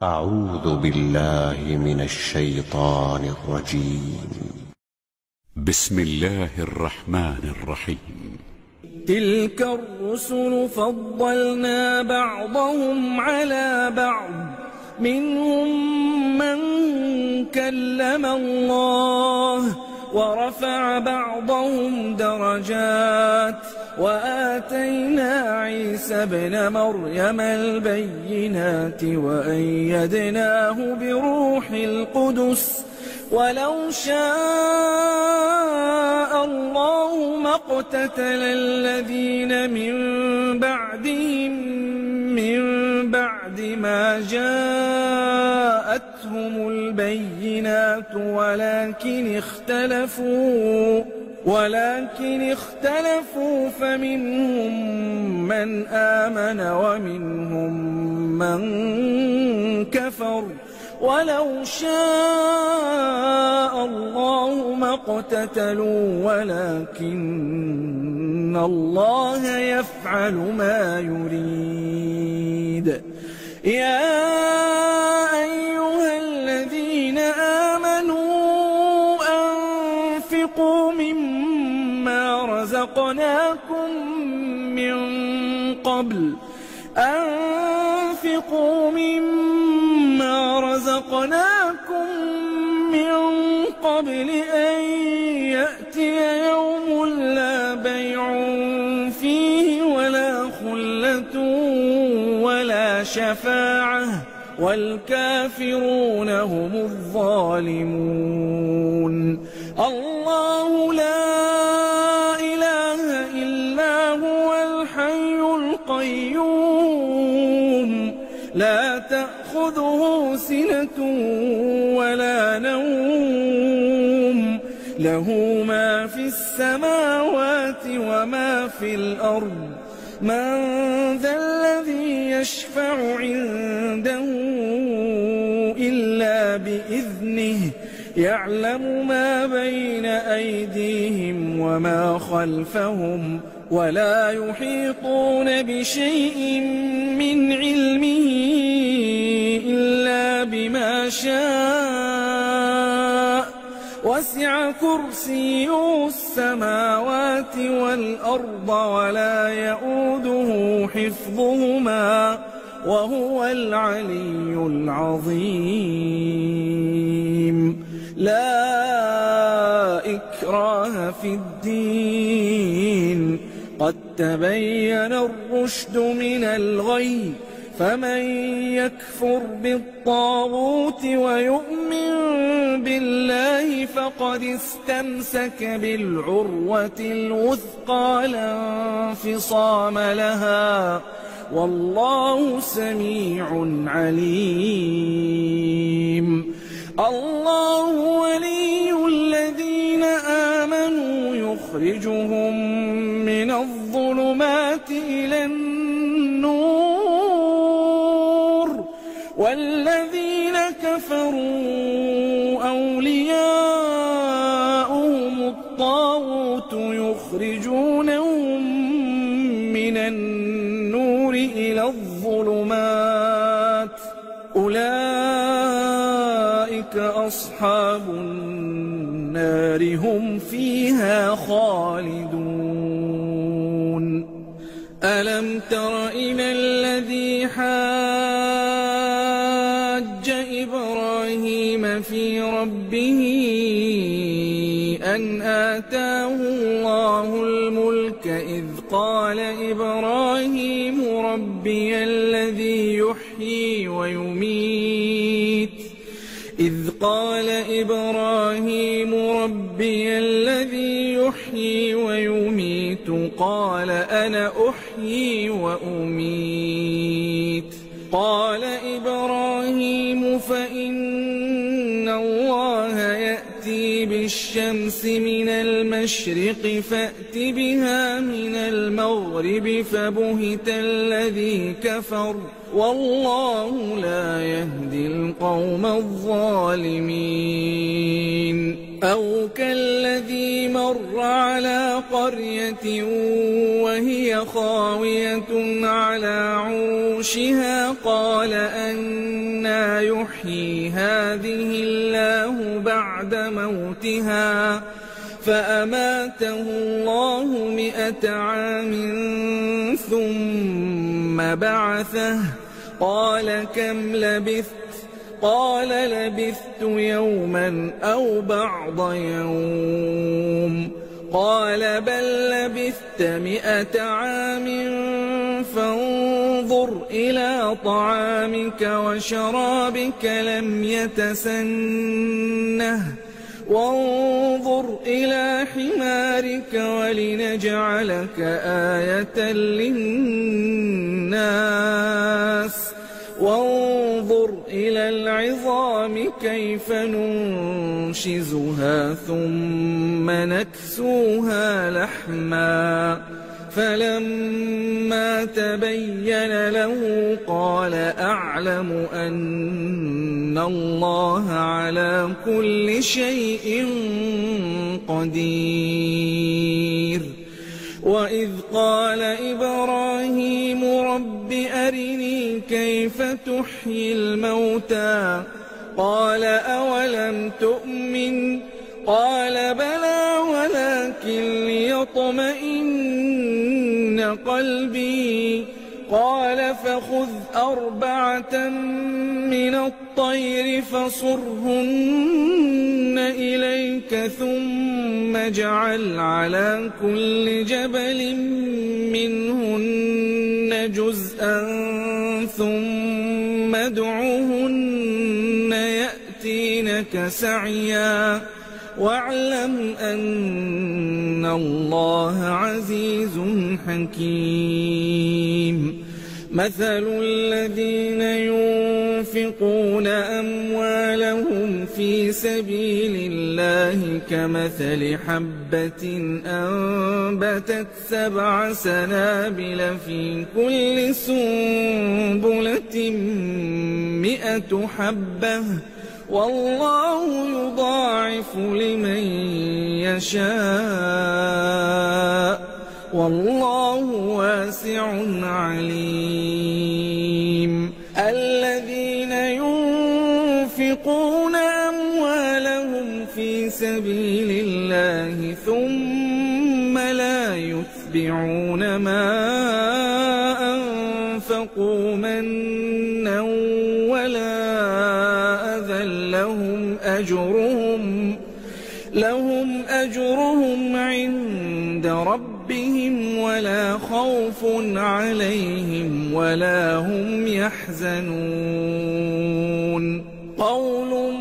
أعوذ بالله من الشيطان الرجيم. بسم الله الرحمن الرحيم. تلك الرسل فضلنا بعضهم على بعض، منهم من كلم الله ورفع بعضهم درجات، وآتينا عيسى ابن مريم البينات وأيدناه بروح القدس، ولو شاء الله ما اقتتل الذين من بعدهم من بعد ما جاءتهم البينات ولكن اختلفوا فمنهم من آمن ومنهم من كفر، ولو شاء الله ما اقتتلوا ولكن الله يفعل ما يريد. يا أيها الذين آمنوا أنفقوا مما رزقناكم من قبل أن يأتي يوم لا بيع فيه ولا خلة ولا شفاعة والكافرون هم الظالمون. الله لا إله إلا هو الحي القيوم، لا تأخذه سنة ولا نوم، له ما في السماوات وما في الأرض. من ذا الذي يشفع عنده إلا بإذنه، يعلم ما بين أيديهم وما خلفهم، ولا يحيطون بشيء من علمه إلا بما شاء، وسع كرسيه السماوات والأرض ولا يؤوده حفظهما وهو العلي العظيم. لا إكراه في الدين، قد تبين الرشد من الغي، فمن يكفر بالطاغوت ويؤمن بالله فقد استمسك بالعروة الوثقى لا انفصام لها، والله سميع عليم. الله ولي الذين آمنوا يخرجهم من الظلمات إلى النور، والذين كفروا أولياؤهم الطاغوت يخرجونهم من النور إلى الظلمات، أولئك أصحاب النار هم فيها خالدون. ألم تر إلى الذي حاج إبراهيم في ربه أن آتاه الله الملك، إذ قال إبراهيم ربي الذي يحيي ويميت، قال أنا أحيي وأميت. قال إبراهيم فإن الله يأتي بالشمس من المشرق فأت بها من المغرب، فبهت الذي كفر والله لا يهدي القوم الظالمين. أو كالذي مر على قرية وهي خاوية على عروشها قال أنى يحيي هذه الله بعد موتها فأماته الله 100 عام ثم بعثه قال كم لبثت قال لبثت يوما أو بعض يوم قال بل لبثت 100 عام فانظر إلى طعامك وشرابك لم يتسنه وانظر إلى حمارك ولنجعلك آية للناس وانظر إلى العظام كيف ننشزها ثم نكسوها لحما فلما تبين له قال أعلم أن الله على كل شيء قدير وإذ قال إبراهيم رب أرني كيف تحيي الموتى قال أولم تؤمن قال بلى ولكن ليطمئن قلبي قال فخذ 4 من الطير فصرهن إليك ثم اجعل على كل جبل منهن جزءا ثم ادعهن يأتينك سعيا واعلم أن الله عزيز حكيم مثل الذين ينفقون أموالهم في سبيل الله كمثل حبة أنبتت 7 سنابل في كل سنبلة 100 حبة والله يضاعف لمن يشاء والله واسع عليم الذين ينفقون أموالهم في سبيل الله ثم لا يتبعون ما أنفقوا منا ولا أذى لهم أجرهم عند ربهم ولا خوف عليهم ولا هم يحزنون قول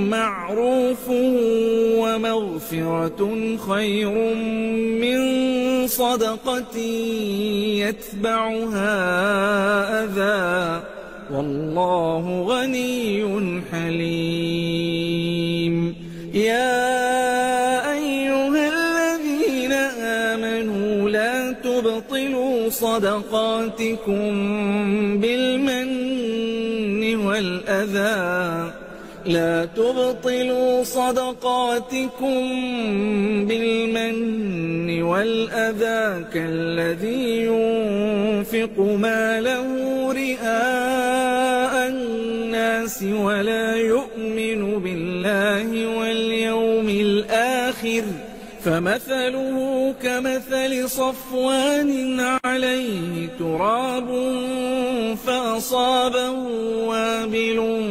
معروف ومغفرة خير من صدقة يتبعها أذى والله غني حليم يا أيها الذين آمنوا لا تبطلوا صدقاتكم بالمن والأذى كالذي ينفق ماله رئاء الناس ولا يؤمن بالله واليوم الآخر فمثله كمثل صفوان عليه تراب فأصابه وابل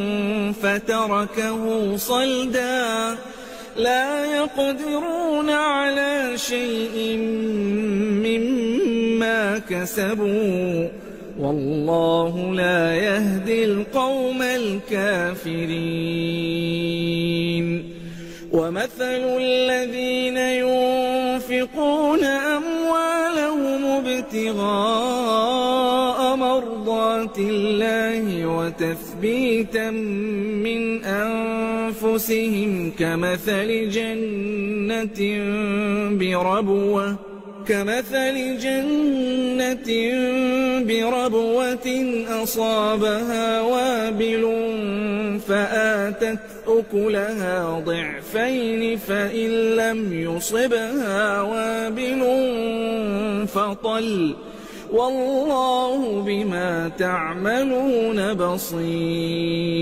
فتركه صلدا لا يقدرون على شيء مما كسبوا والله لا يهدي القوم الكافرين ومثل الذين ينفقون أموالهم ابتغاء مرضات الله وتثبيتا من أنفسهم كمثل جنة بربوة أصابها وابل فآتت أكلها ضعفين فإن لم يصبها وابل فطل والله بما تعملون بصير.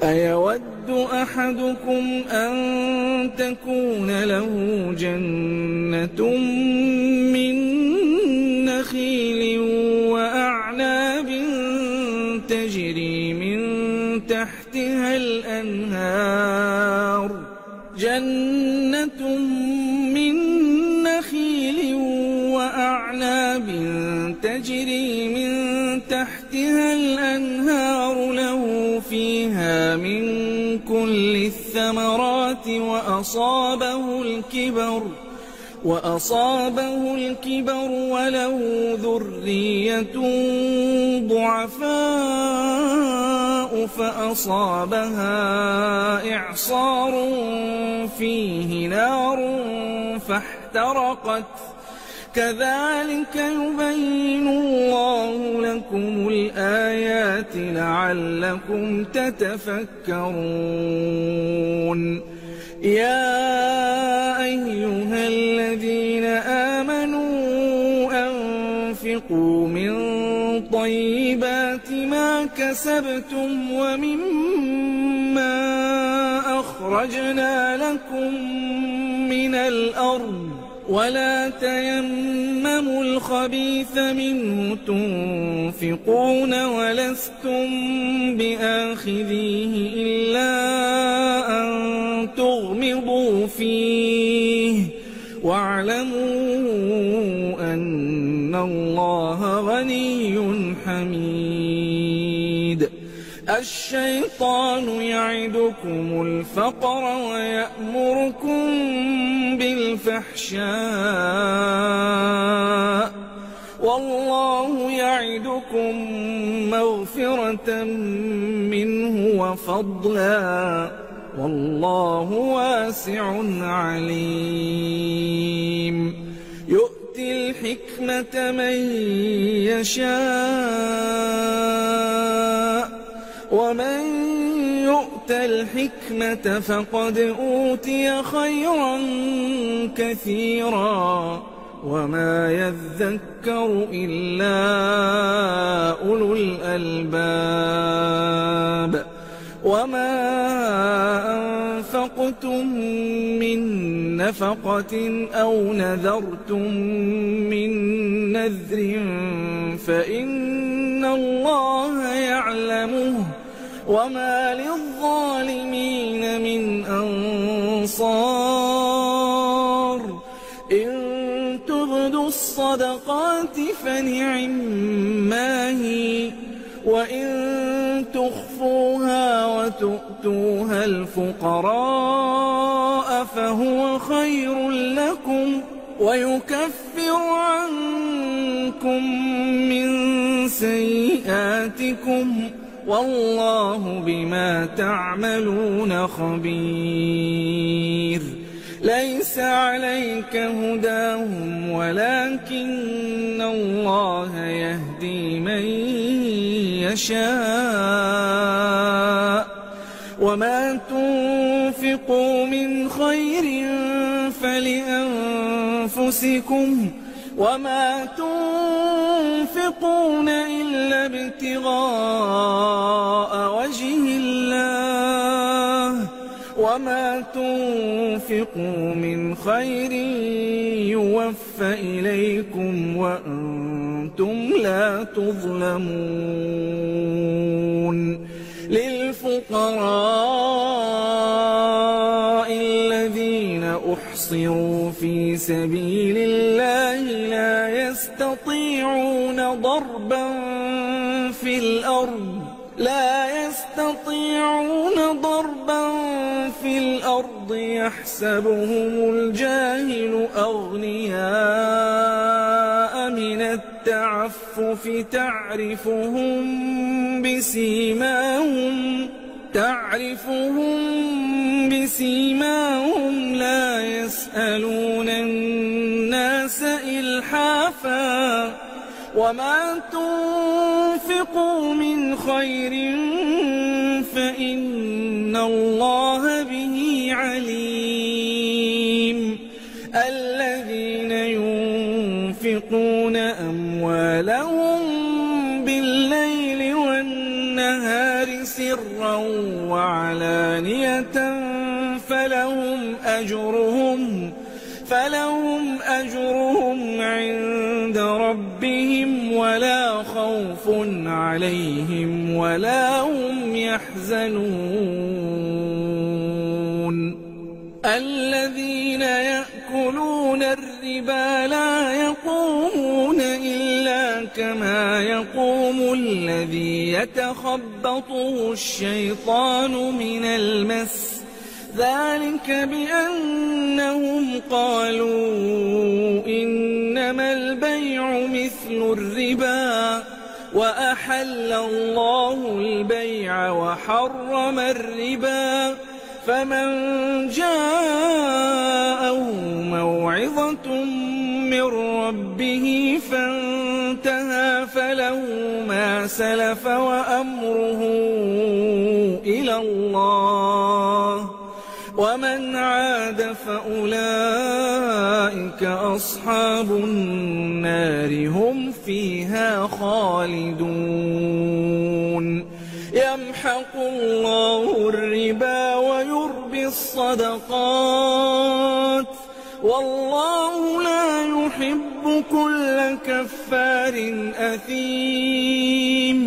أيود أحدكم أن تكون له جنة من نخيل وأعناب تجري من تحتها الأنهار تجري من تحتها الأنهار له فيها من كل الثمرات وأصابه الكبر وله ذرية ضعفاء فأصابها إعصار فيه نار فاحترقت كذلك يبين الله لكم الآيات لعلكم تتفكرون. يا أيها الذين آمنوا أنفقوا من طيبات ما كسبتم ومما أخرجنا لكم من الأرض ولا تيمموا الخبيث منه تنفقون ولستم بآخذيه إلا أن تغمضوا فيه واعلموا أن الله غني حميد. الشيطان يعدكم الفقر ويأمركم بالفحشاء والله يعدكم مغفرة منه وفضلا والله واسع عليم. يؤتي الحكمة من يشاء ومن يؤت الحكمة فقد أوتي خيرا كثيرا وما يذكر إلا أولو الألباب. وما أنفقتم من نفقة أو نذرتم من نذر فإن الله يعلمه وما للظالمين من أنصار. إن تبدوا الصدقات فنعما هي وإن تخفوها وتؤتوها الفقراء فهو خير لكم ويكفر عنكم من سيئاتكم والله بما تعملون خبير. ليس عليك هداهم ولكن الله يهدي من يشاء. وما تنفقوا من خير فلأنفسكم وما تنفقون إلا ابتغاء وجه الله وما تنفقوا من خير يوفى إليكم وأنتم لا تظلمون. للفقراء الذين أحصروا في سبيل الله لا يستطيعون ضربا في الأرض يحسبهم الجاهل أغنياء من التعفف تعرفهم بسيماهم لا يسألون الناس إلحافا. وما تنفقوا من خير فإن الله به عليم. الذين ينفقون أموالهم بالليل والنهار سرا وعلانية فلهم أجرهم عند ربهم ولا خوف عليهم ولا هم يحزنون. الذين يأكلون الربا لا يقومون إلا كما يقوم الذي يتخبطه الشيطان من المس، ذلك بأنهم قالوا إنما البيع مثل الربا وأحل الله البيع وحرم الربا. فمن جاءه موعظة من ربه فانتهى فله ما سلف وأمره إلى الله، ومن عاد فأولئك أصحاب النار هم فيها خالدون. يمحق الله الربا ويربي الصدقات والله لا يحب كل كفار أثيم.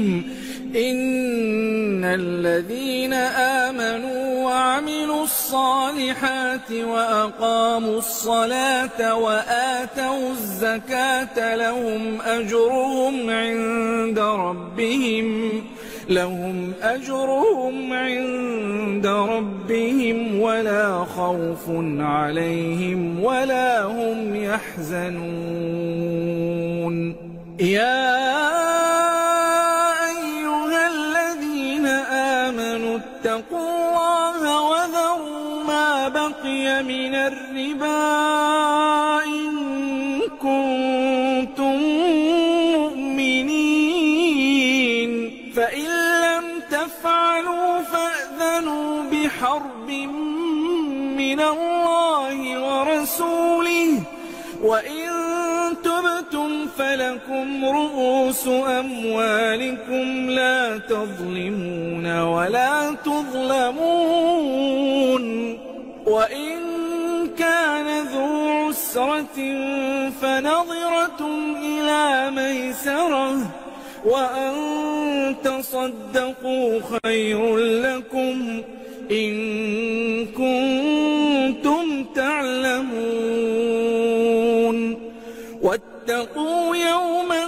إن الذين آمنوا وعملوا الصالحات وأقاموا الصلاة وآتوا الزكاة لهم أجرهم عند ربهم ولا خوف عليهم ولا هم يحزنون. يا أيها الذين آمنوا اتقوا الله وذروا ما بقي من الربا إن كنتم مؤمنين، فإن لم تفعلوا فأذنوا بحرب من الله ورسوله، وإن تبتم فلكم رؤوس أموالكم لا تظلمون ولا تظلمون. وإن كان ذو عسرة فنظرة إلى ميسرة وأن تصدقوا خير لكم إن كنتم تعلمون. واتقوا يوما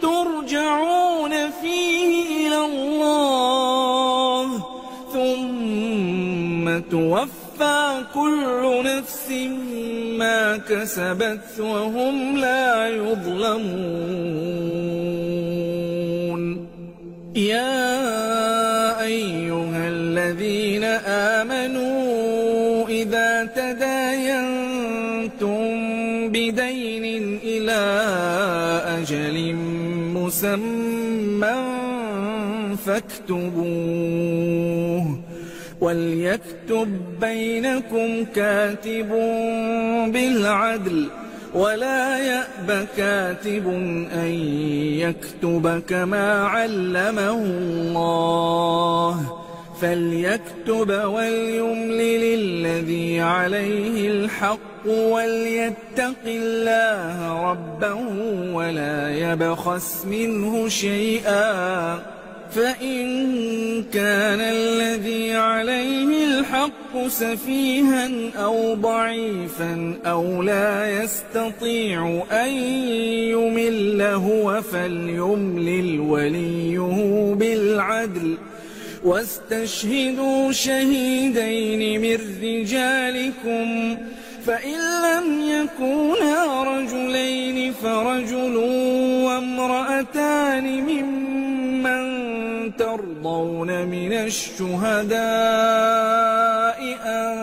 ترجعون فيه إلى الله ثم توفى كل نفس ما كسبت وهم لا يظلمون. يا أيها الذين آمنوا إذا تداينتم بدين إلى أجل مسمى فاكتبوه، وليكتب بينكم كاتب بالعدل ولا يأب كاتب أن يكتب كما علمه الله، فليكتب وليملل الذي عليه الحق وليتق الله ربه ولا يبخس منه شيئا، فإن كان الذي عليه الحق سفيها أو ضعيفا أو لا يستطيع أن يمل هو فليملل وليه بالعدل، واستشهدوا شهيدين من رجالكم، فإن لم يكونا رجلين فرجل وامرأتان ممن ترضون من الشهداء أن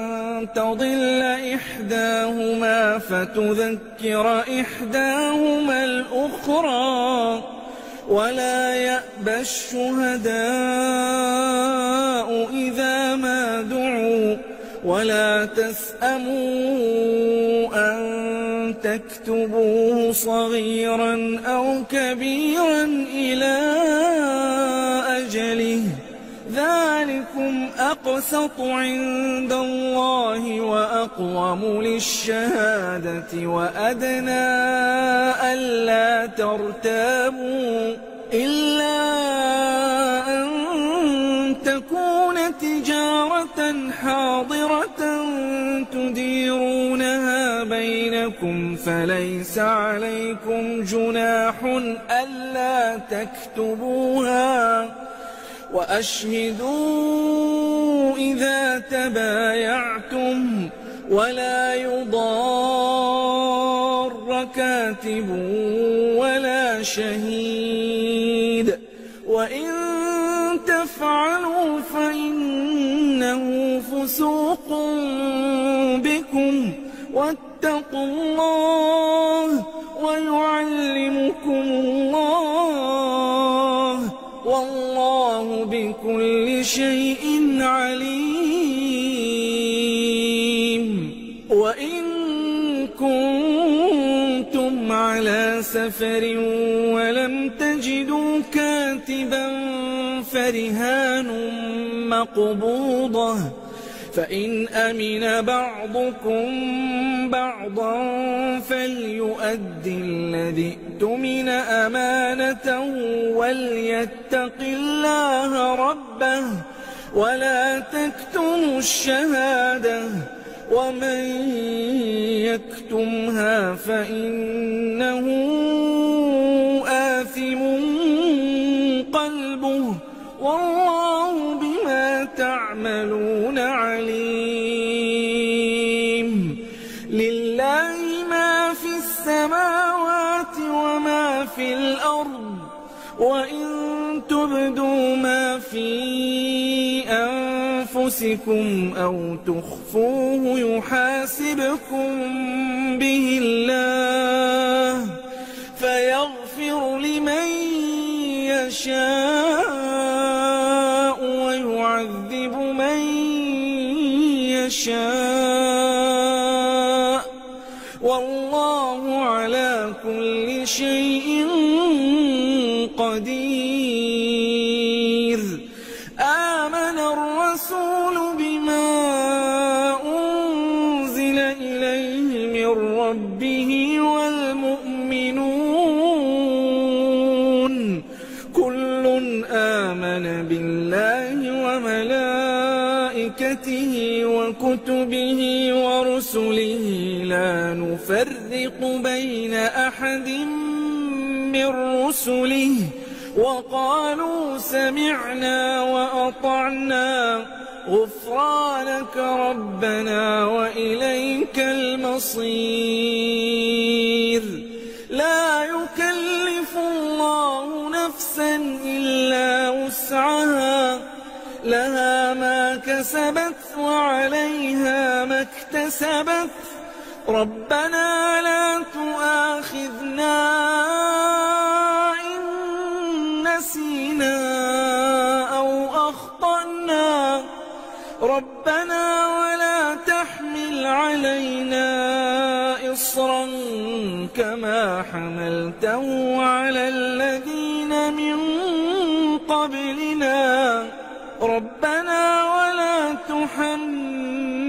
تضل إحداهما فتذكر إحداهما الأخرى، ولا يأبى الشهداء إذا ما ولا تسأموا أن تكتبوه صغيرا أو كبيرا إلى أجله ذلكم أقسط عند الله وأقوم للشهادة وأدنى ألا ترتابوا إلا أن تكون تجارة حاضرة تديرونها بينكم فليس عليكم جناح ألا تكتبوها وأشهدوا إذا تبايعتم ولا يضار كاتب ولا شهيد وإن تفعلوا فإنه فسوق بكم واتقوا الله ويعلمكم الله والله بكل شيء عليم وإن كنتم على سفر ولم تجدوا كاتبا فرهان مقبوضة فإن أمن بعضكم بعضا فليؤدي الذي اؤتمن أمانته وليتق الله ربه ولا تكتموا الشهادة ومن يكتمها فإنه آثم قلبه والله بما تعملون عليم لله ما في السماوات وما في الأرض وإن تبدوا ما في أنفسكم أو تخفوه يحاسبكم به الله فيغفر لمن يشاء ويعذب من يشاء والله على كل شيء قدير آمن الرسول بما أنزل إليه من ربه والمؤمنون كل آمن بالله وملائكته وكتبه ورسله لا نفرق بين أحد من رسله وقالوا سمعنا وأطعنا غفرانك ربنا وإليك المصير لا يكلف الله نفسا إلا وسعها لها ما كسبت وعليها ما اكتسبت ربنا لا تؤاخذنا إن نسينا أو أخطأنا ربنا ولا تحمل علينا إصرا كما حملته على الذين من قبلنا ربنا ولا تحملنا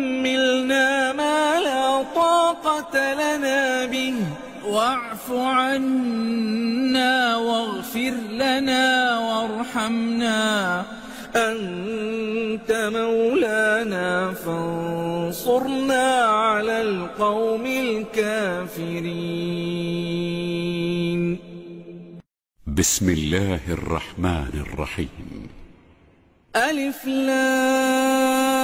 ما لا طاقة لنا به واعف عنا واغفر لنا وارحمنا أنت مولانا فانصرنا على القوم الكافرين. بسم الله الرحمن الرحيم. ألف لام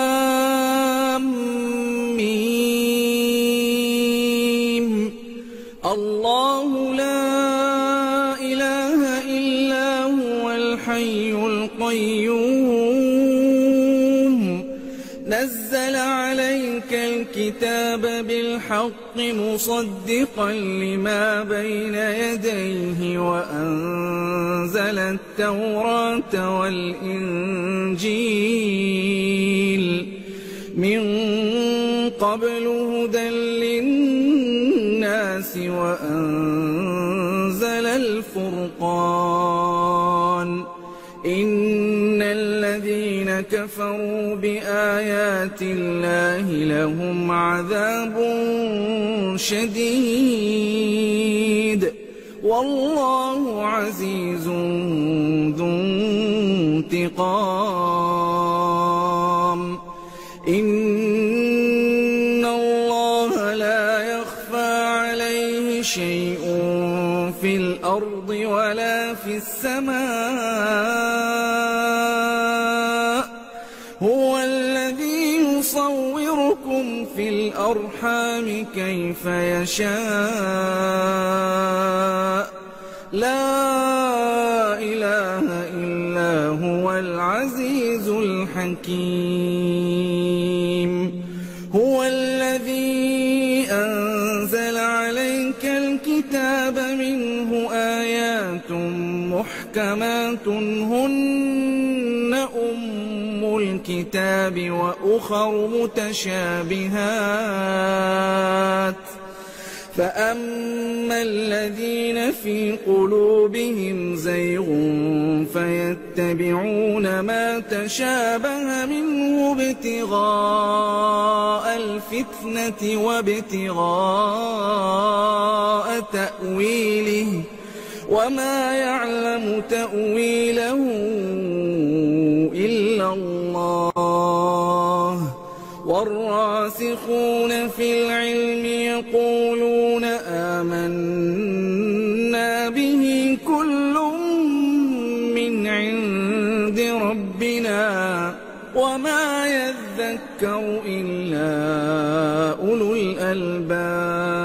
ميم الله لا إله إلا هو الحي القيوم نزل عليك الكتاب بالحق مصدقا لما بين يديه وأنزل التوراة والإنجيل من قبل هدى للناس وأنزل الفرقان إن الذين كفروا بآيات الله لهم عذاب شديد والله عزيز ذو انتقام إن الله لا يخفى عليه شيء في الأرض ولا في السماء هو الذي يصوركم في الأرحام كيف يشاء لا إله إلا هو العزيز الحكيم هو الذي أنزل عليك الكتاب منه آيات محكمات هن أم الكتاب وأخر متشابهات فأما الذين في قلوبهم زيغ فيتبعون ما تشابه منه ابتغاء الفتنة وابتغاء تأويله وما يعلم تأويله إلا الله والراسخون في العلم يقولون آمنا به كل من عند ربنا وما يذكر إلا أولو الألباب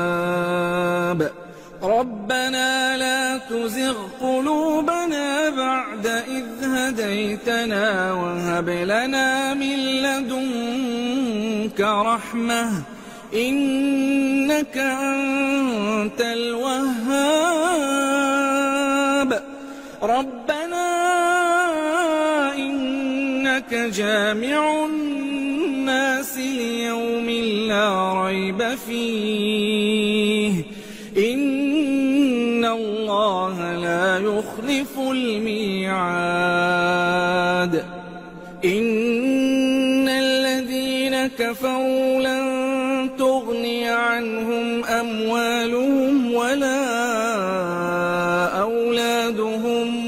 ربنا لا تزغ قلوبنا بعد إذ هديتنا وهب لنا من لدنك رحمة إنك أنت الوهاب ربنا إنك جامع الناس ليوم لا ريب فيه إن الله لا يخلف الميعاد إن الذين كفروا لن تغني عنهم أموالهم ولا أولادهم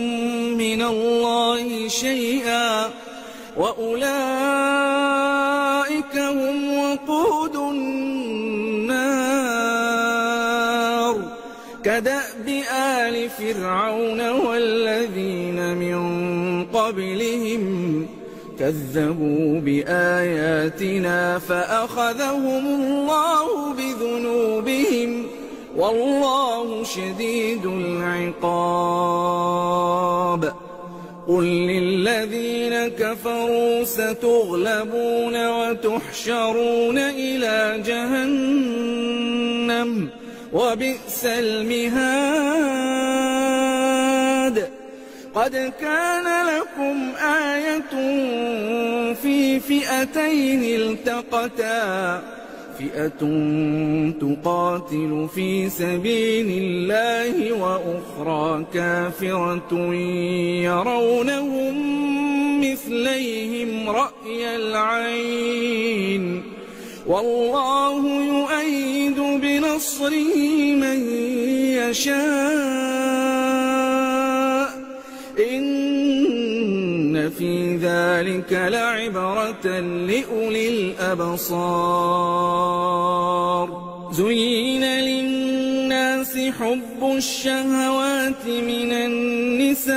من الله شيئا وأولئك هم وقود النار كدأب آل فرعون والذين من قبلهم كذبوا بآياتنا فأخذهم الله بذنوبهم والله شديد العقاب قل للذين كفروا ستغلبون وتحشرون إلى جهنم وبئس المهاد قد كان لكم آية في فئتين التقتا فئة تقاتل في سبيل الله وأخرى كافرة يرونهم مثليهم رأي العين والله يؤيد بنصره من يشاء إن في ذلك لعبرة لأولي الأبصار زين للناس حب الشهوات من النساء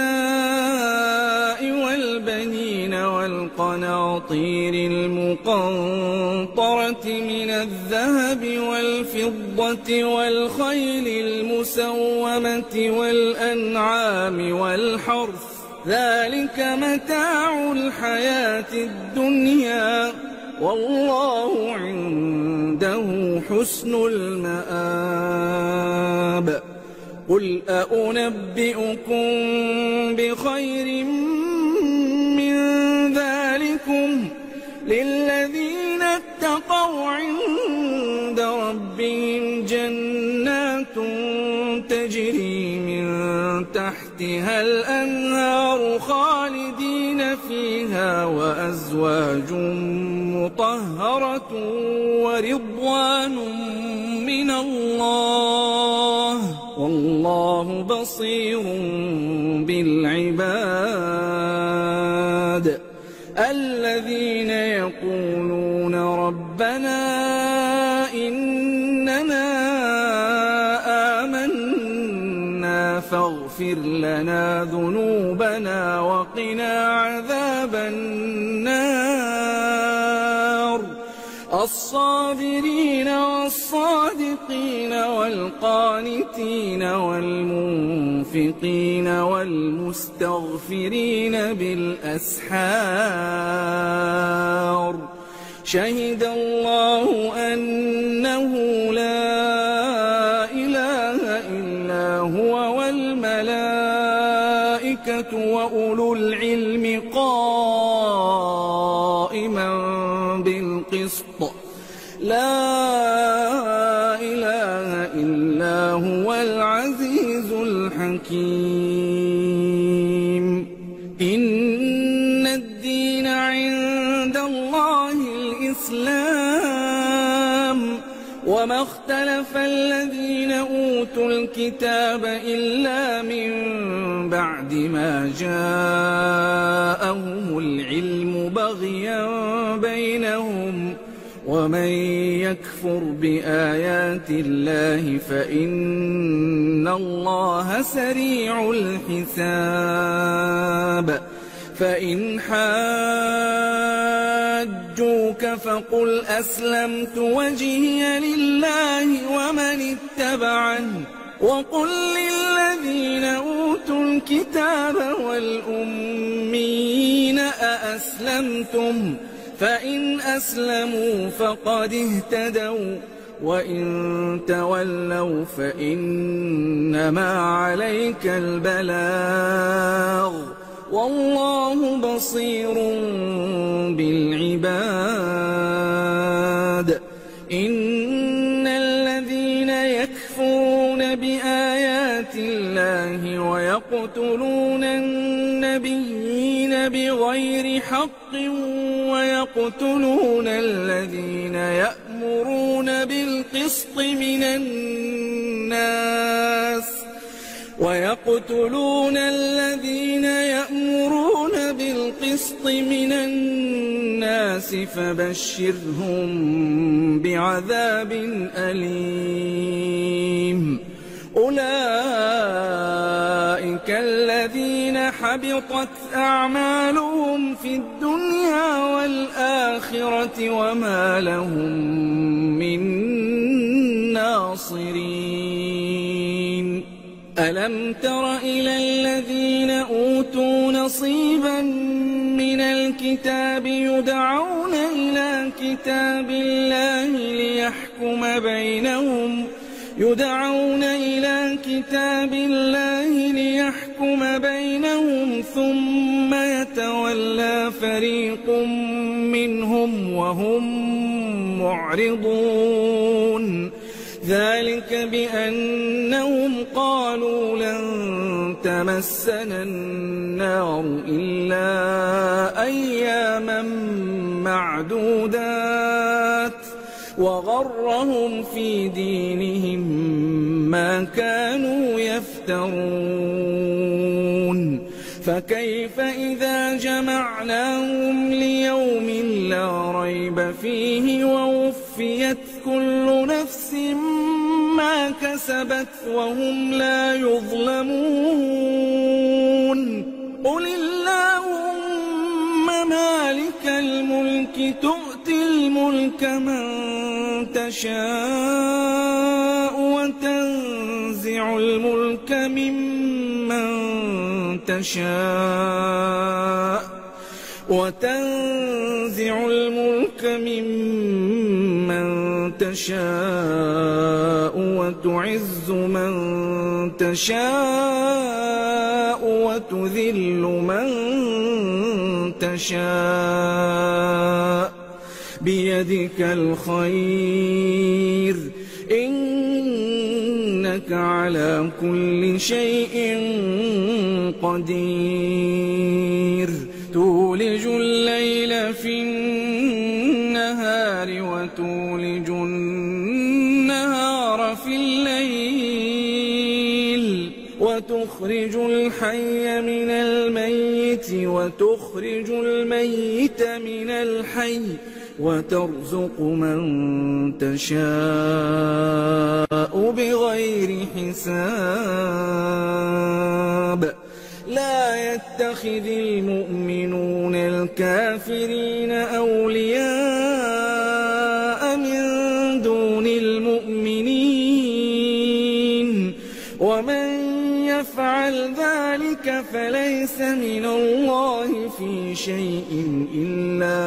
والبنين والقناطير المقنطرة من الذهب والفضة والخيل المسومة والأنعام والحرث ذلك متاع الحياة الدنيا والله عنده حسن المآب قل أنبئكم بخير من ذلكم للذين اتقوا عند تحتها الأنهار خالدين فيها وأزواج مطهرة ورضوان من الله والله بصير بالعباد الذين يقولون ربنا إننا آمنا فاغفر لنا ذنوبنا وقنا عذاب النار الصابرين والصادقين والقانتين والمنفقين والمستغفرين بالأسحار شهد الله أنه لا إله إلا هو والملائكة وأولو العلم قائما بالقسط لا إله إلا هو العزيز الحكيم إن الدين عند الله الإسلام وما اختلف الذين أوتوا الكتاب إلا من بعد ما جاءهم العلم بغيا بينهم ومن يكفر بآيات الله فإن الله سريع الحساب فإن حاجوك فقل أسلمت وجهي لله ومن اتبعني وقل للذين أوتوا الكتاب والأميين أأسلمتم فإن أسلموا فقد اهتدوا وإن تولوا فإنما عليك البلاغ والله بصير بالعباد إن الذين يكفرون بآيات الله ويقتلون النبيين بغير حق ويقتلون الذين يأمرون بالقسط من الناس فبشرهم بعذاب أليم أولئك الذين حبطت أعمالهم في الدنيا والآخرة وما لهم من ناصرين ألم تر إلى الذين أوتوا نصيبا من الكتاب يدعون إلى كتاب الله ليحكم بينهم ثم يتولى فريق منهم وهم معرضون ذلك بأنهم قالوا لن تمسنا النار إلا أياما معدودات وغرهم في دينهم ما كانوا يفترون فكيف إذا جمعناهم ليوم لا ريب فيه ووفيت كل نفس ما كسبت وهم لا يظلمون قل اللهم مالك الملك تؤتي الملك من تشاء وتنزع الملك ممن تشاء وتعز من تشاء وتذل من تشاء بيدك الخير إنك على كل شيء قدير تولج الليل في النهار وتولج النهار في الليل وتخرج الحي من الميت وتخرج الميت من الحي وترزق من تشاء بغير حساب لا يتخذ المؤمنون الكافرين أولياء من دون المؤمنين ومن يفعل ذلك فليس من الله في شيء إلا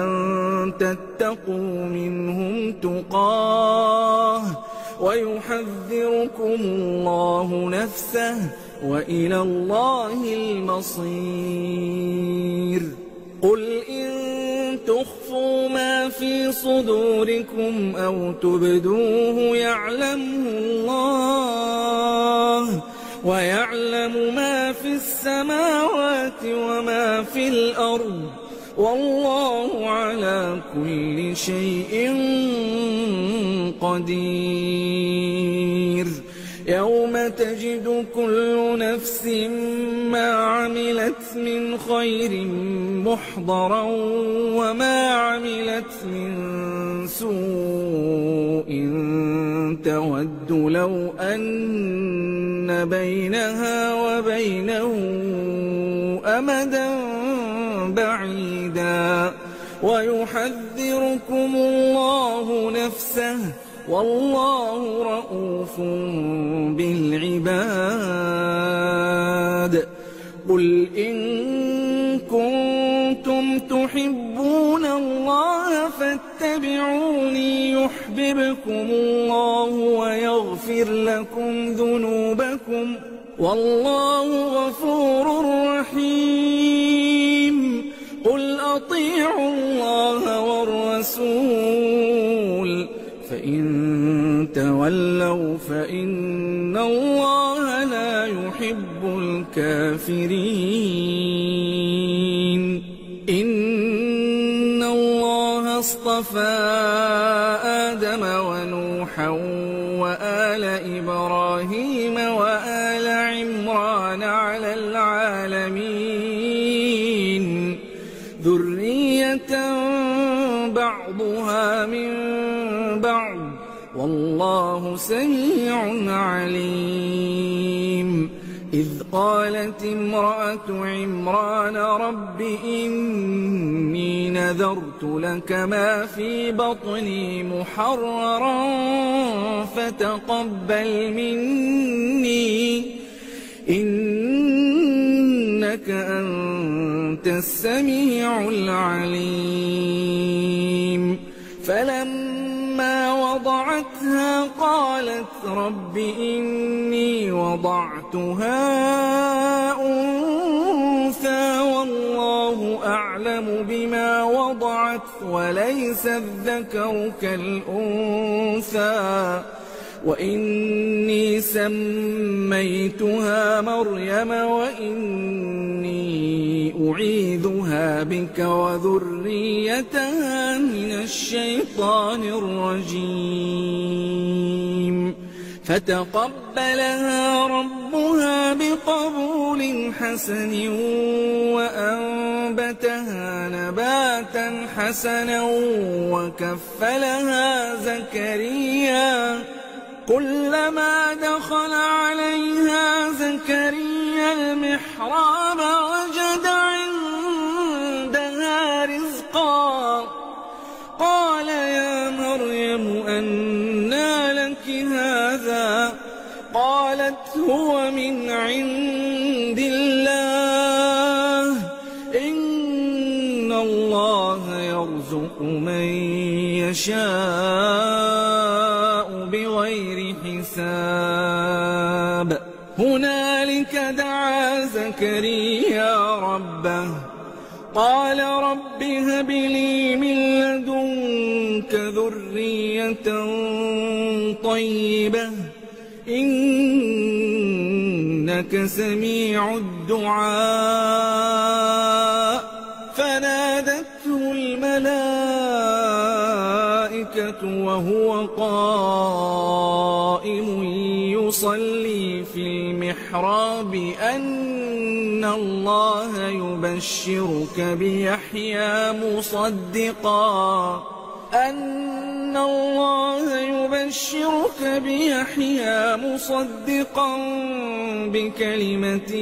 أن تتقوا منهم تقاه ويحذركم الله نفسه وإلى الله المصير قل إن تخفوا ما في صدوركم أو تبدوه يعلمه الله ويعلم ما في السماوات وما في الأرض والله على كل شيء قدير يوم تجد كل نفس ما عملت من خير محضرا وما عملت من سوء تود لو أن بينها وبينه أمدا بعيدا ويحذركم الله نفسه والله رؤوف بالعباد قل إن كنتم تحبون الله فاتبعوني يحببكم الله ويغفر لكم ذنوبكم والله غفور رحيم قل أطيعوا الله والرسول فإن تولوا فإن الله لا يحب الكافرين إن الله اصطفى آدم ونوحا وآل إبراهيم وآل عمران على العالمين ذرية بعضها من بعض والله سميع عليم إذ قالت امرأة عمران رب إني نذرت لك ما في بطني محررا فتقبل مني إنك أنت السميع العليم فلما وضعتها قالت رب إني وضعتها أنثى والله أعلم بما وضعت وليس الذكر كالأنثى وإني سميتها مريم وإني أعيذها بك وذريتها من الشيطان الرجيم فتقبلها ربها بقبول حسن وأنبتها نباتا حسنا وكفلها زكريا كلما دخل عليها زكريا المحراب وجد عندها رزقا قال يا مريم أنى لك هذا قالت هو من عند الله إن الله يرزق من يشاء بغير حساب هنالك دعا زكريا ربه قال رب هب لي من لدنك ذرية طيبة إنك سميع الدعاء. فنادته الملائكة وهو قائم يصلي في المحراب أن الله يبشرك بيحيى مصدقا بكلمة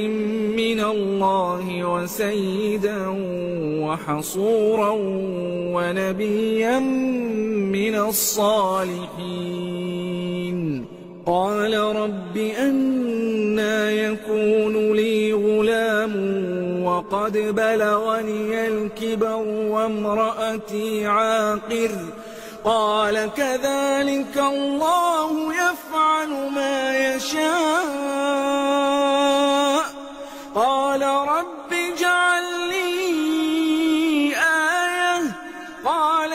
من الله وسيدا وحصورا ونبيا من الصالحين. قال رب أنى يكون لي غلام وقد بلغني الكبر وامرأتي عاقر. قال كذلك الله يفعل ما يشاء. قال رب اجعل لي آية. قال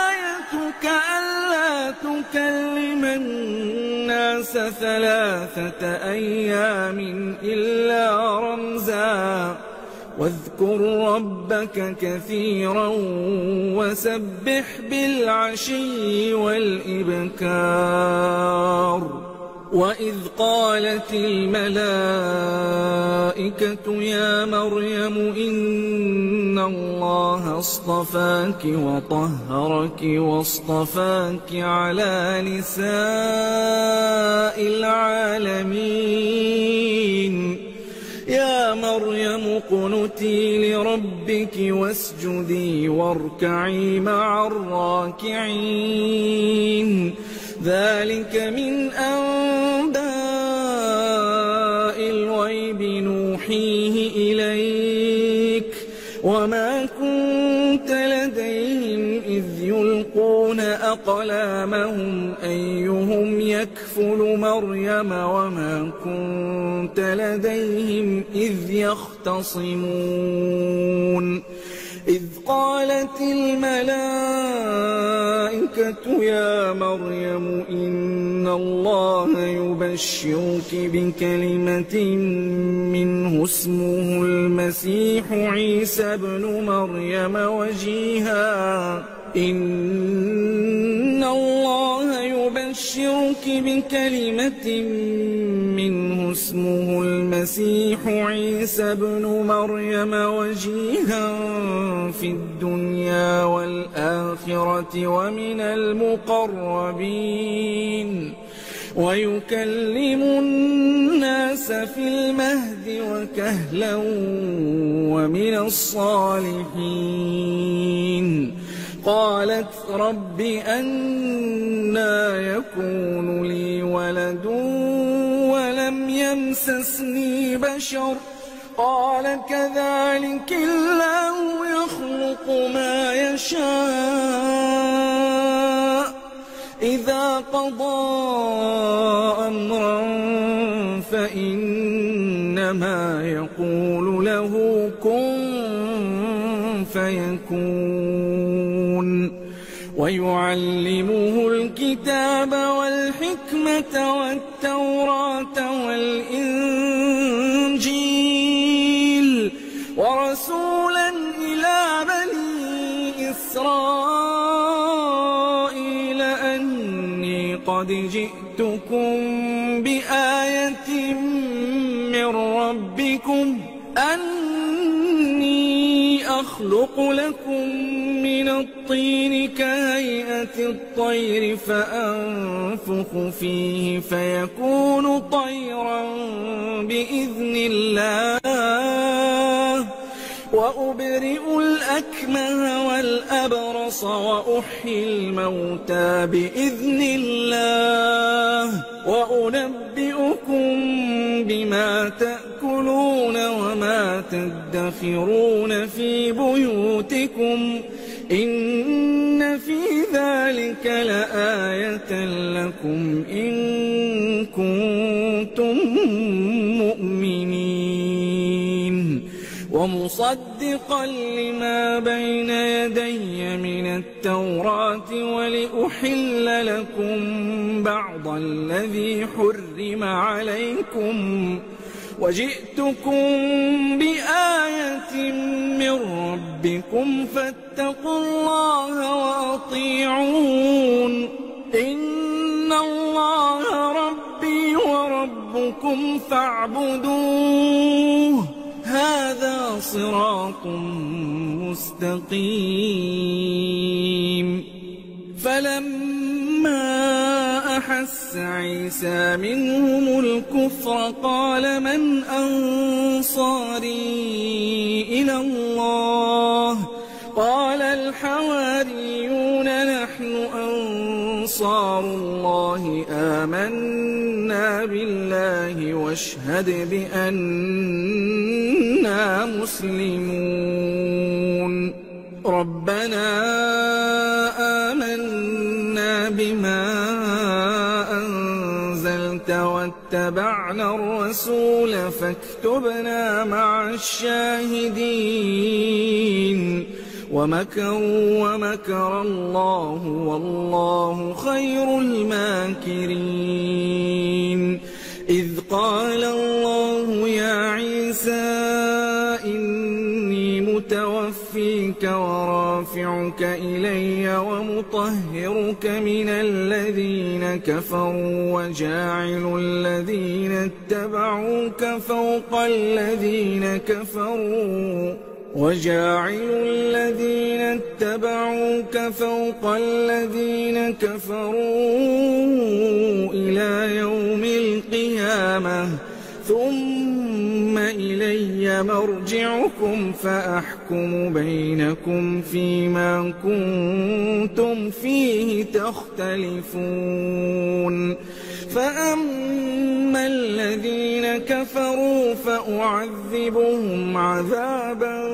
آيتك ألا تكلم الناس 3 أيام إلا رمزا. واذكر ربك كثيرا وسبح بالعشي والإبكار. وإذ قالت الملائكة يا مريم إن الله اصطفاك وطهرك واصطفاك على نساء العالمين. يا مريم اقنتي لربك واسجدي واركعي مع الراكعين. ذلك من أنباء الغيب نوحيه إليك وما كنت لديهم إذ يلقون أقلامهم أيهم يكفل مريم وما كنت لديهم إذ يختصمون. إذ قالت الملائكة يا مريم إن الله يبشرك بكلمة منه اسمه المسيح عيسى بن مريم وجيها. إن الله يبشرك بكلمة منه اسمه المسيح عيسى بن مريم وجيها في الدنيا والآخرة ومن المقربين ويكلم الناس في المهد وكهلا ومن الصالحين. قالت رب أنى يكون لي ولد ولم يمسسني بشر. قال كذلك الله يخلق ما يشاء. إذا قضى أمرا فإنما يقول له كن فيكون. ويعلمه الكتاب والحكمة والتوراة والإنجيل ورسولا إلى بني إسرائيل أني قد جئتكم بآية من ربكم أني أخلق لكم من الطين كهيئة الطير فأنفخ فيه فيكون طيرا بإذن الله. وأبرئ الأكمه والأبرص وأحيي الموتى بإذن الله. وأنبئكم بما تأكلون وما تدخرون في بيوتكم إن في ذلك لآية لكم إن كنتم مؤمنين. ومصدقا لما بين يدي من التوراة ولأحل لكم بعض الذي حرم عليكم وجئتكم بآية من ربكم فاتقوا الله وأطيعون إن الله ربي وربكم فاعبدوه هذا صراط مستقيم فلما أحس عيسى منهم الكفر قال من أنصاري إلى الله قال الحواريون نحن أنصار الله آمنا بالله واشهد بأننا مسلمون ربنا آمنا بما أنزلت واتبعنا الرسول فاكتبنا مع الشاهدين ومكروا ومكر الله والله خير الماكرين إذ قال الله يا عيسى إني متوفيك ورافعك إلي ومطهرك من الذين كفروا وجاعل الذين اتبعوك فوق الذين كفروا إلى يوم القيامة ثم إلي مرجعكم فأحكم بينكم فيما كنتم فيه تختلفون فأما الذين كفروا فأعذبهم عذابا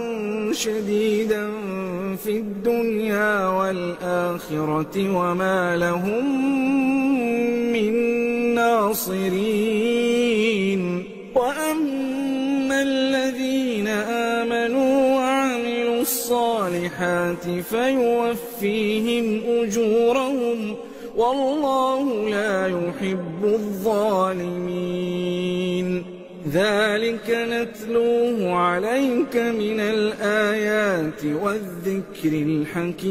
شديدا في الدنيا والآخرة وما لهم من ناصرين وأما الذين آمنوا وعملوا الصالحات فيوفيهم أجورهم والله لا يحب الظالمين ذلك نتلوه عليك من الآيات والذكر الحكيم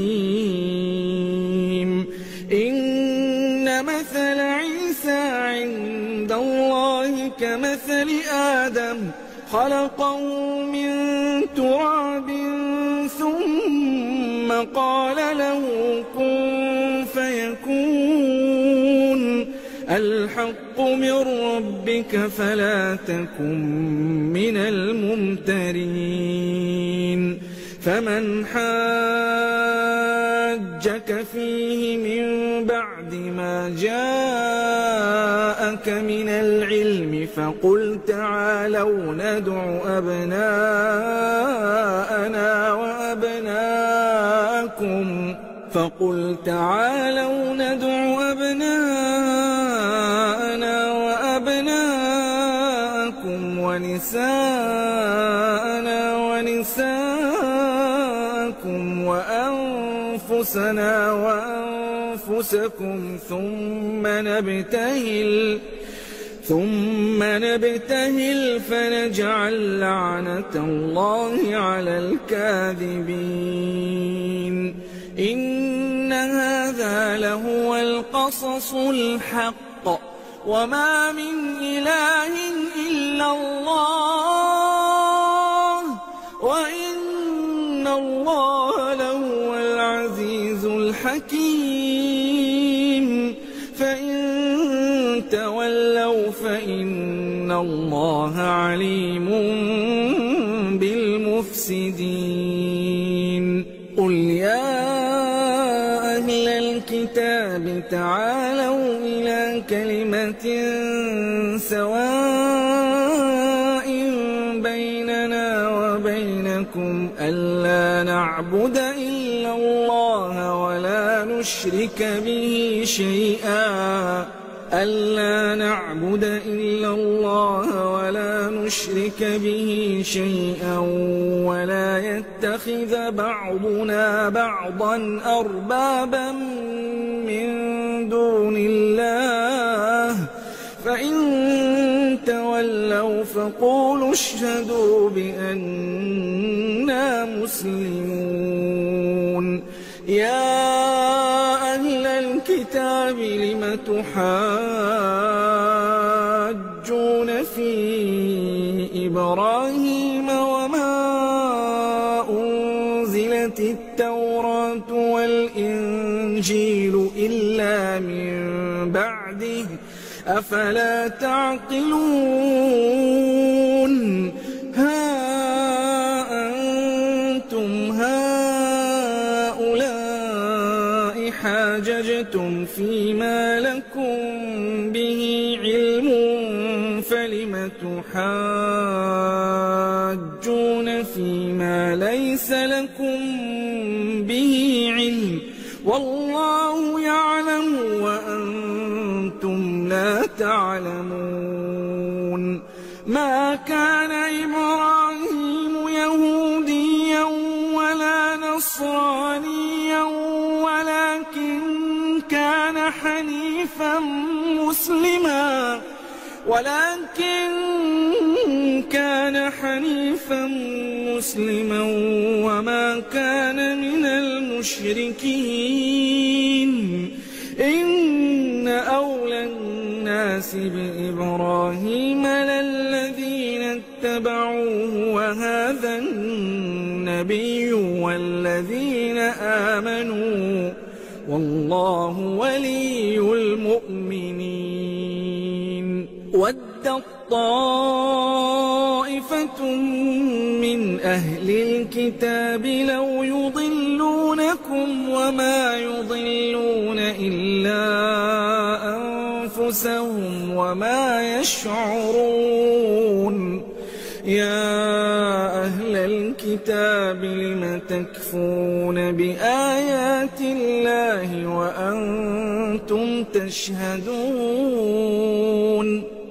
إن مثل عيسى عند الله كمثل آدم خلقه من تراب ثم قال له كن فيكون الحق من ربك فلا تكن من الممترين فمن حاجك فيه من بعد ما جاءك من العلم فقل تعالوا ندع أبناءنا وأبناءكم ونساءنا ونساءكم وأنفسنا وأنفسكم ثم نبتهل فنجعل لعنة الله على الكاذبين إن هذا لهو القصص الحق وما من إله إلا الله وإن الله لهو العزيز الحكيم فإن تولوا فإن الله عليم بالمفسدين قل يا أهل الكتاب تعالوا إلى كلمة سواء بيننا وبينكم ألا نعبد إلا الله ولا نشرك به شيئا ولا يتخذ بعضنا بعضا أربابا من دون الله فإن تولوا فقولوا اشهدوا بأننا مسلمون. يا أهل الكتاب لم تحاجون في إبراهيم وما أنزلت التوراة والإنجيل إلا من بعده أفلا تعقلون. ها أنتم هؤلاء حاججتم فيما لكم به علم فلم تحاجون فيما ليس لكم به علم والله يعلم وأنتم لا تعلمون. ما كان إبراهيم يهوديا ولا نصرانيا ولكن كان حنيفا مسلما وما كان من المشركين. إن أولى الناس بإبراهيم للذين اتبعوه وهذا النبي والذين آمنوا والله ولي المؤمنين. ودت طائفة من أهل الكتاب لو يضلونكم وما يضلون إلا أنفسهم وما يشعرون. يا أهل الكتاب لم تكفرون بآيات الله وأنتم تشهدون.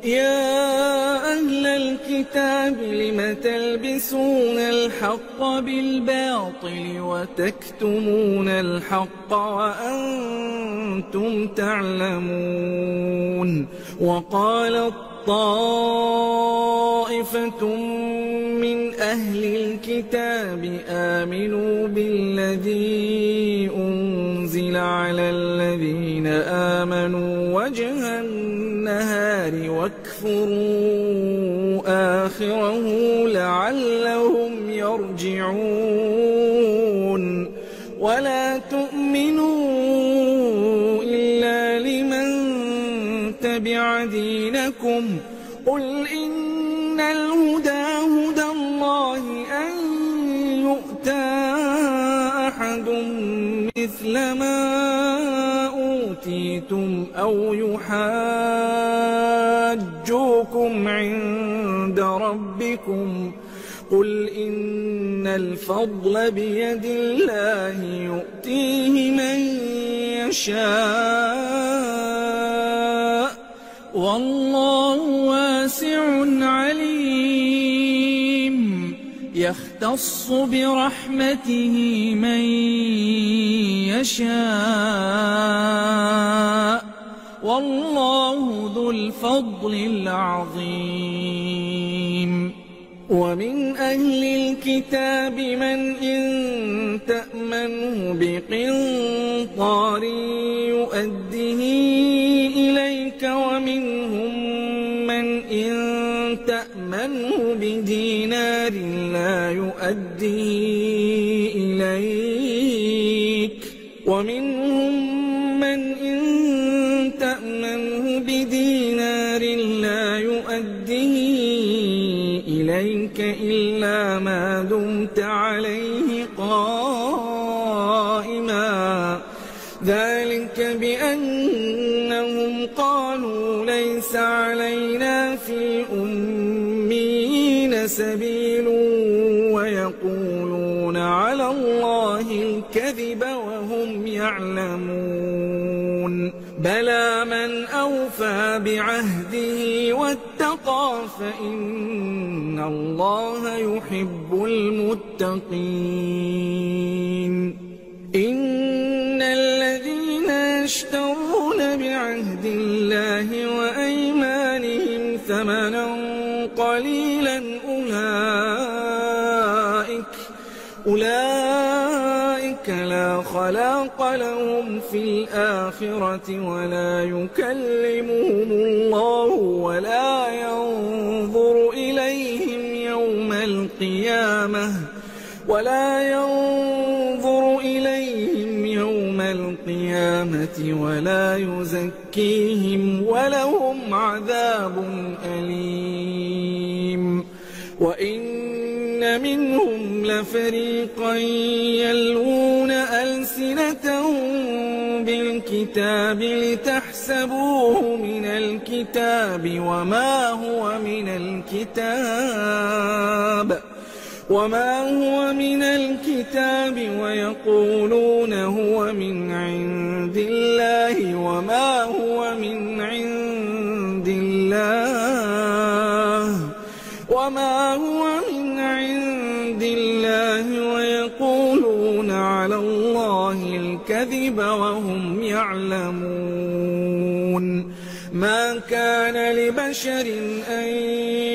يا أهل الكتاب لم تلبسون الحق بالباطل وتكتمون الحق وأنتم تعلمون. وقالت طائفة من أهل الكتاب آمنوا بالذي أنزل على الذين آمنوا وجه النهار واكفروا آخره لعلهم يرجعون. ولا تؤمنوا إلا لمن تبع دينكم قل إن الهدى هدى الله أن يؤتى أحد مثل ما أوتيتم أو يحاجوكم عند ربكم قل إن الفضل بيد الله يؤتيه من يشاء والله واسع عليم. يختص برحمته من يشاء والله ذو الفضل العظيم. ومن أهل الكتاب من إن تأمنه بقنطار يؤده إليك ومنهم من إن تأمنه بدينار لا يؤده إليك ومنهم من إن تأمنه بدينار لا يؤده إليك إلا ما دمت عليه قائما ذلك بأنهم قالوا ليس علينا في الأميين سبيل ويقولون على الله الكذب وهم يعلمون. بلى من أوفى بعهده واتقى فإن الله يحب المتقين. إن الذين يشترون ثمنا قليلا أولئك لا خلاق لهم في الآخرة ولا يكلمهم الله ولا ينظر إليهم يوم القيامة ولا يزكيهم ولهم عذاب أليم. وإن منهم لفريقا يلوون ألسنتهم بالكتاب لتحسبوه من الكتاب وما هو من الكتاب ويقولون هو من عند الله وما هو من عند الله ويقولون على الله الكذب وهم يعلمون. ما كان لبشر أن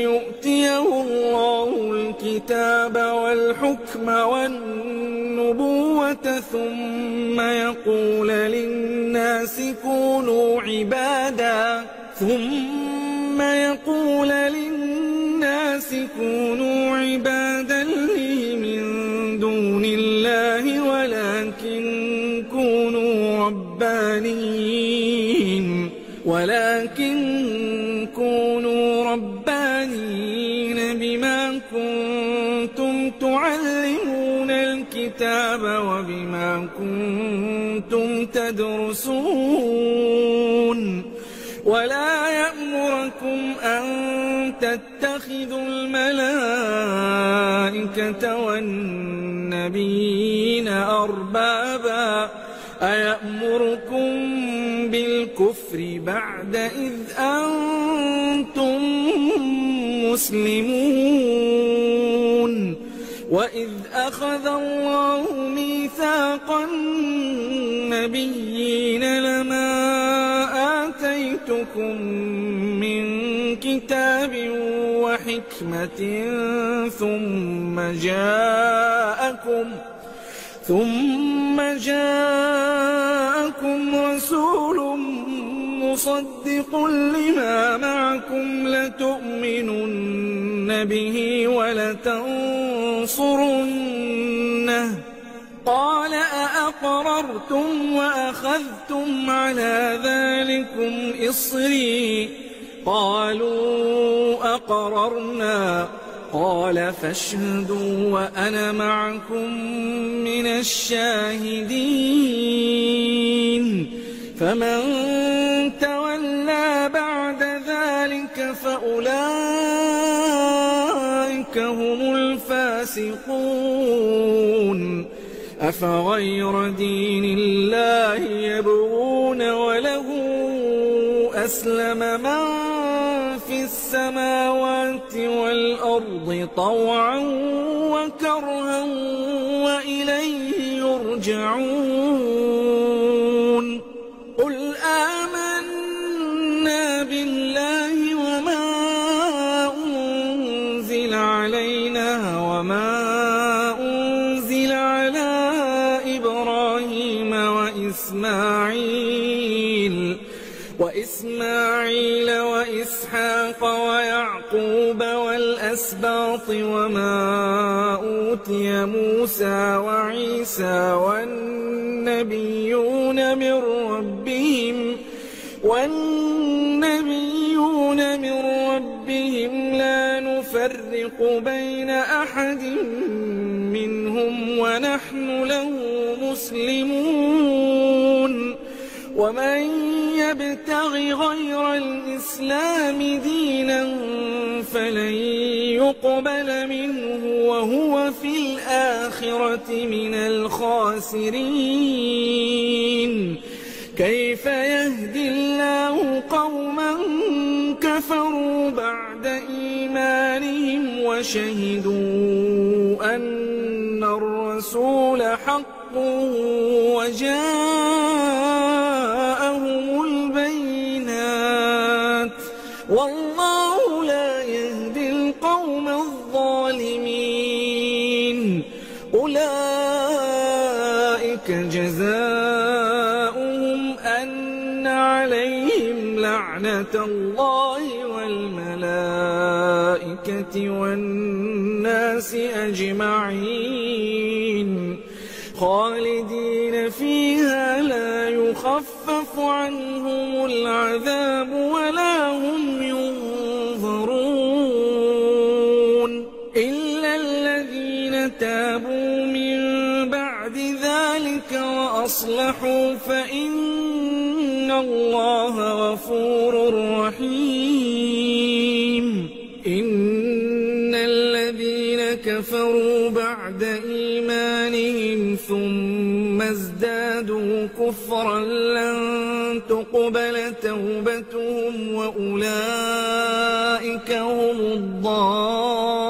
يؤتيه الله الكتاب والحكم والنبوة ثم يقول للناس كونوا عبادا لي من دون الله ولكن كونوا ربانيين بما كنتم تعلمون الكتاب وبما كنتم تدرسون. ولا يأمركم أن تتخذوا الملائكة والنبيين أربابا أيأمركم بالكفر بعد إذ أنتم مسلمون. وإذ أخذ الله ميثاق النبيين لما آتيتكم من كتاب وحكمة ثم جاءكم رسول مصدق لما معكم لتؤمنن به ولتنصرنه قال أأقررتم وأخذتم على ذلكم إصري قالوا أقررنا قال فاشهدوا وأنا معكم من الشاهدين. فمن تولى بعد ذلك فأولئك هم الفاسقون. أفغير دين الله يبغون وله أسلم من في السماوات والأرض طوعا وكرها وإليه يرجعون. قل آمنا بالله وما أنزل علينا وما أنزل على إبراهيم وإسماعيل وإسحاق ويعقوب والأسباط وما أوتي موسى وعيسى والنبيون من ربهم لا نفرق بين أحد منهم ونحن له مسلمون. ومن يبتغ غير الإسلام دينا فلن يقبل منه وهو في الآخرة من الخاسرين. كيف يهدي الله قوما كفروا بعد إيمانهم وشهدوا أن الرسول حق وجاءهم البينات والله فأولئك جزاؤهم أن عليهم لعنة الله والملائكة والناس أجمعين خالدين فيها لا يخفف عنهم العذاب ولا هم ينظرون إلا الذين تابوا من بعد ذلك وأصلحوا فإن الله غفور رحيم إن الذين كفروا بعد إيمانهم ثم ازدادوا كفرا لن تقبل توبتهم وأولئك هم الضالون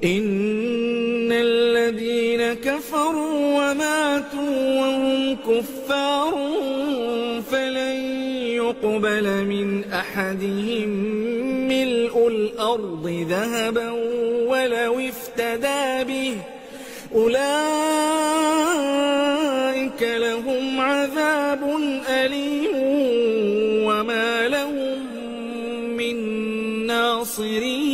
إن الذين كفروا وماتوا وهم كفار فلن يقبل من أحدهم ملء الأرض ذهبا ولو افتدى به أولئك لهم عذاب أليم وما لهم من ناصرين